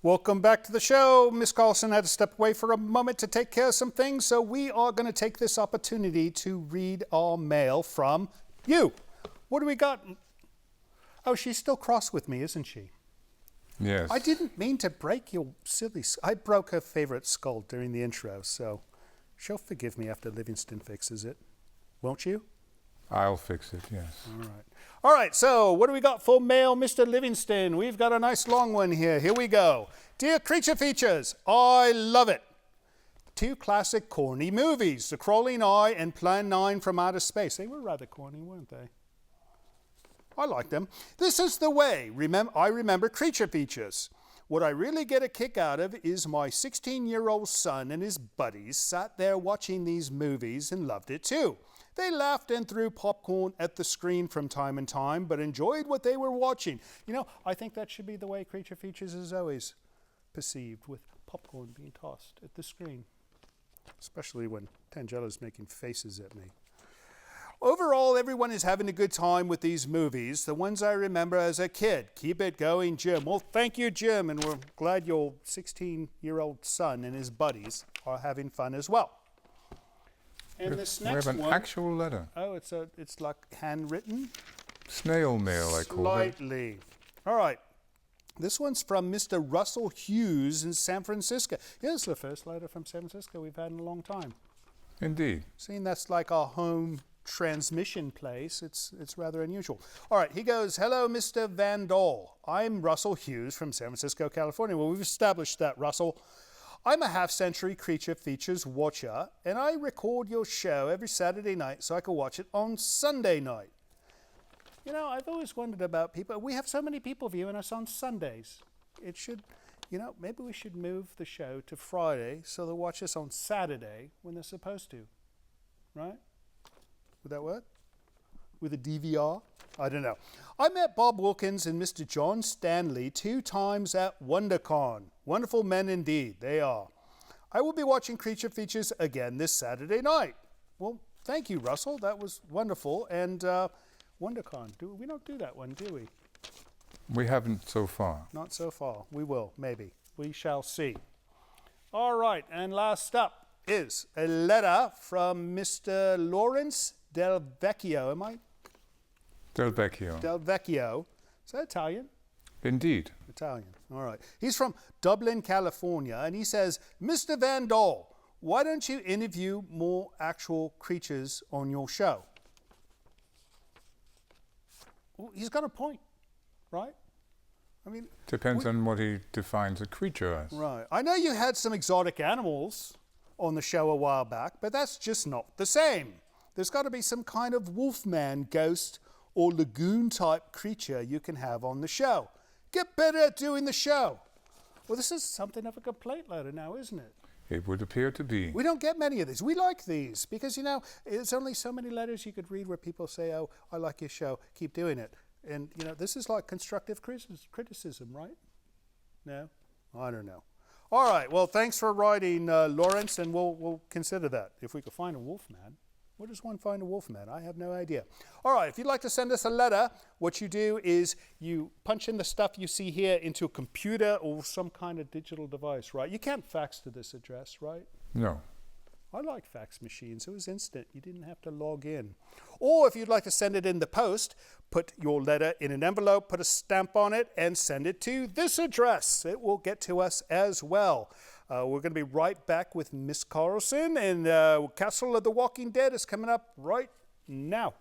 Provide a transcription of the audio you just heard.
Welcome back to the show. Miss Carlson had to step away for a moment to take care of some things, so we are going to take this opportunity to read our mail from you. What do we got? Oh, she's still cross with me, isn't she? Yes. I didn't mean to break your silly... I broke her favorite skull during the intro, so she'll forgive me after Livingston fixes it. Won't you? I'll fix it, yes. All right. All right, so what do we got for mail, Mr. Livingston? We've got a nice long one here. Here we go. Dear Creature Features, I love it. Two classic corny movies, The Crawling Eye and Plan 9 from Outer Space. They were rather corny, weren't they? I like them. This is the way I remember Creature Features. What I really get a kick out of is my 16-year-old son and his buddies sat there watching these movies and loved it too. They laughed and threw popcorn at the screen from time to time, but enjoyed what they were watching. You know, I think that should be the way Creature Features is always perceived, with popcorn being tossed at the screen. Especially when Tangella's making faces at me. Overall, everyone is having a good time with these movies, the ones I remember as a kid. Keep it going, Jim. Well, thank you, Jim, and we're glad your 16-year-old son and his buddies are having fun as well. And this next one... We have an actual letter. Oh, it's like handwritten? Snail mail, I call it. Slightly. All right. This one's from Mr. Russell Hughes in San Francisco. Here's the first letter from San Francisco we've had in a long time. Indeed. Seeing that's like our home transmission place, it's rather unusual. All right, he goes, hello, Mr. Van Dahl. I'm Russell Hughes from San Francisco, California. Well, we've established that, Russell. I'm a half-century Creature Features watcher, and I record your show every Saturday night so I can watch it on Sunday night. You know, I've always wondered about people. We have so many people viewing us on Sundays. It should, you know, maybe we should move the show to Friday so they'll watch us on Saturday when they're supposed to, right? Would that work? With a DVR? I don't know. I met Bob Wilkins and Mr. John Stanley 2 times at WonderCon. Wonderful men indeed, they are. I will be watching Creature Features again this Saturday night. Well, thank you, Russell. That was wonderful. And WonderCon, we don't do that one, do we? We haven't so far. Not so far. We will, maybe. We shall see. All right, and last up is a letter from Mr. Lawrence Del Vecchio. Am I? Del Vecchio. Del Vecchio. Is that Italian? Indeed. Italian. All right. He's from Dublin, California, and he says, Mr. Van Dahl, why don't you interview more actual creatures on your show? Well, he's got a point, right? I mean... Depends on what he defines a creature as. Right. I know you had some exotic animals on the show a while back, but that's just not the same. There's got to be some kind of wolfman, ghost, or lagoon-type creature you can have on the show. Get better at doing the show. Well, this is something of a complaint letter now, isn't it? It would appear to be. We don't get many of these. We like these because, you know, there's only so many letters you could read where people say, oh, I like your show, keep doing it. And, you know, this is like constructive criticism, right? No? I don't know. All right, well, thanks for writing, Lawrence, and we'll consider that. If we could find a wolfman. Where does one find a wolfman? I have no idea. All right, if you'd like to send us a letter, what you do is you punch in the stuff you see here into a computer or some kind of digital device, right? You can't fax to this address, right? No. I liked fax machines. It was instant. You didn't have to log in. Or if you'd like to send it in the post, put your letter in an envelope, put a stamp on it, and send it to this address. It will get to us as well. We're going to be right back with Miss Carlson, and Castle of the Walking Dead is coming up right now.